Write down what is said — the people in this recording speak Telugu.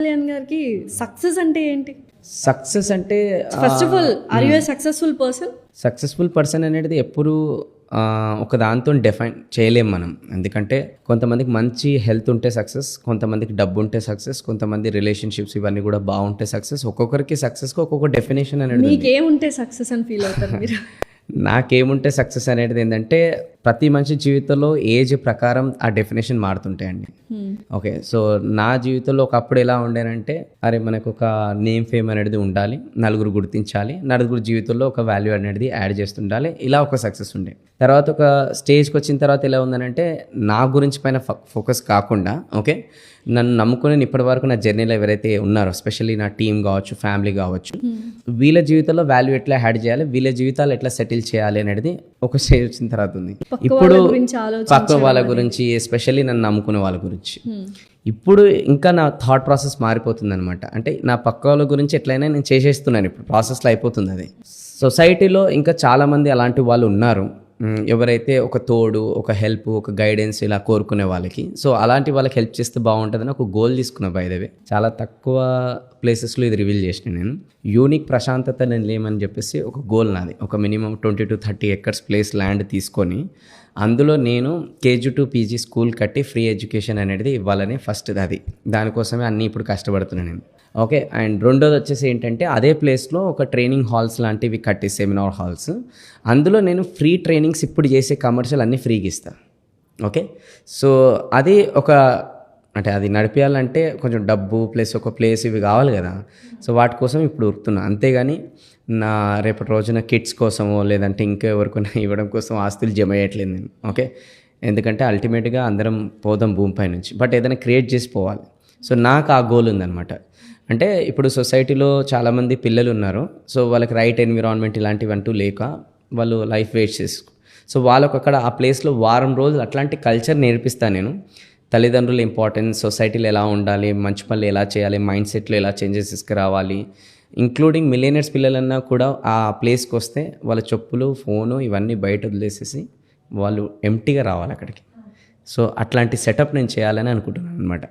కళ్యాణ్ గారికి సక్సెస్ అంటే ఏంటి? సక్సెస్ అంటే first of all are you a successful person? Successful person అనేది ఎప్పుడు ఒక దాంతో డిఫైన్ చేయలేం మనం. ఎందుకంటే కొంతమందికి మంచి హెల్త్ ఉంటే సక్సెస్, కొంతమందికి డబ్బు ఉంటే సక్సెస్, కొంతమంది రిలేషన్షిప్స్ ఇవన్నీ కూడా బాగుంటే సక్సెస్. ఒక్కొక్కరికి సక్సెస్కి ఒక్కొక్క డెఫినేషన్ అనేది ఉంది. మీకేముంటే సక్సెస్ అని ఫీల్ అవుతారు మీరు? నాకేముంటే సక్సెస్ అనేది ఏంటంటే ప్రతి మనిషి జీవితంలో ఏజ్ ప్రకారం ఆ డెఫినేషన్ మారుతుంటాయండి. ఓకే, సో నా జీవితంలో ఒకప్పుడు ఎలా ఉండేనంటే, అరే మనకు ఒక నేమ్ ఫేమ్ అనేది ఉండాలి, నలుగురు గుర్తించాలి, నలుగురు జీవితంలో ఒక వాల్యూ అనేది యాడ్ చేస్తుండాలి, ఇలా ఒక సక్సెస్ ఉండే. తర్వాత ఒక స్టేజ్కి వచ్చిన తర్వాత ఎలా ఉందనంటే, నా గురించి పైన ఫోకస్ కాకుండా, ఓకే, నన్ను నమ్ముకుని ఇప్పటి వరకు నా జర్నీలో ఎవరైతే ఉన్నారో, ఎస్పెషల్లీ నా టీం కావచ్చు, ఫ్యామిలీ కావచ్చు, వీళ్ళ జీవితంలో వాల్యూ ఎట్లా యాడ్ చేయాలి, వీళ్ళ జీవితాలు ఎట్లా సెటిల్ చేయాలి అనేది ఒక స్టేజ్ వచ్చిన తర్వాత ఉంది. ఇప్పుడు పక్క వాళ్ళ గురించి, ఎస్పెషల్లీ నన్ను నమ్ముకునే వాళ్ళ గురించి, ఇప్పుడు ఇంకా నా థాట్ ప్రాసెస్ మారిపోతుంది అనమాట. అంటే నా పక్క వాళ్ళ గురించి ఎట్లయినా నేను చేసేస్తున్నాను, ఇప్పుడు ప్రాసెస్లో అయిపోతుంది అది. సొసైటీలో ఇంకా చాలామంది అలాంటి వాళ్ళు ఉన్నారు, ఎవరైతే ఒక తోడు, ఒక హెల్ప్, ఒక గైడెన్స్ ఇలా కోరుకునే వాళ్ళకి. సో అలాంటి వాళ్ళకి హెల్ప్ చేస్తే బాగుంటుందని ఒక గోల్ తీసుకున్నా. బై ద వే చాలా తక్కువ ప్లేసెస్లో ఇది రివీల్ చేసిన నేను. యూనిక్ ప్రశాంతత నేను లేమని చెప్పేసి ఒక గోల్ నాది. ఒక minimum 20 to 30 acres place land తీసుకొని అందులో నేను KG to PG స్కూల్ కట్టి ఫ్రీ ఎడ్యుకేషన్ అనేది ఇవ్వాలని ఫస్ట్ అది. దానికోసమే అన్నీ ఇప్పుడు కష్టపడుతున్నాను నేను. ఓకే, అండ్ రెండోది వచ్చేసి ఏంటంటే, అదే ప్లేస్లో ఒక ట్రైనింగ్ హాల్స్ లాంటివి కట్టి, సెమినార్ హాల్స్, అందులో నేను ఫ్రీ ట్రైనింగ్స్ ఇప్పుడు చేసే కమర్షియల్ అన్నీ ఫ్రీగా ఇస్తాను. ఓకే, సో అది ఒక, అంటే అది నడిపించాలంటే కొంచెం డబ్బు ప్లస్ ఒక ప్లేస్ ఇవి కావాలి కదా. సో వాటి కోసం ఇప్పుడు ఉరుకుతున్నా. అంతేగాని నా రేపటి రోజున కిడ్స్ కోసమో లేదంటే ఇంకెవరికైనా ఇవ్వడం కోసం ఆస్తులు జమ చేయట్లేదు నేను. ఓకే, ఎందుకంటే అల్టిమేట్గా అందరం పోదాం భూమిపై నుంచి, బట్ ఏదైనా క్రియేట్ చేసి పోవాలి. సో నాకు ఆ గోల్ ఉందన్నమాట. అంటే ఇప్పుడు సొసైటీలో చాలామంది పిల్లలు ఉన్నారు, సో వాళ్ళకి రైట్ ఎన్విరాన్మెంట్ ఇలాంటివి అంటూ లేక వాళ్ళు లైఫ్ వేస్ట్ చేసుకో. సో వాళ్ళకు అక్కడ ఆ ప్లేస్లో వారం రోజులు అట్లాంటి కల్చర్ నేర్పిస్తాను నేను. తల్లిదండ్రుల ఇంపార్టెన్స్, సొసైటీలో ఎలా ఉండాలి, మంచి పనులు ఎలా చేయాలి, మైండ్ సెట్లో ఎలా చేంజెస్ తీసుకురావాలి, ఇంక్లూడింగ్ మిలియనర్స్ పిల్లలన్నా కూడా ఆ ప్లేస్కి వస్తే వాళ్ళ చెప్పులు, ఫోను ఇవన్నీ బయట వదిలేసేసి వాళ్ళు ఎంటీగా రావాలి అక్కడికి. సో అట్లాంటి సెటప్ నేను చేయాలని అనుకుంటున్నాను అనమాట.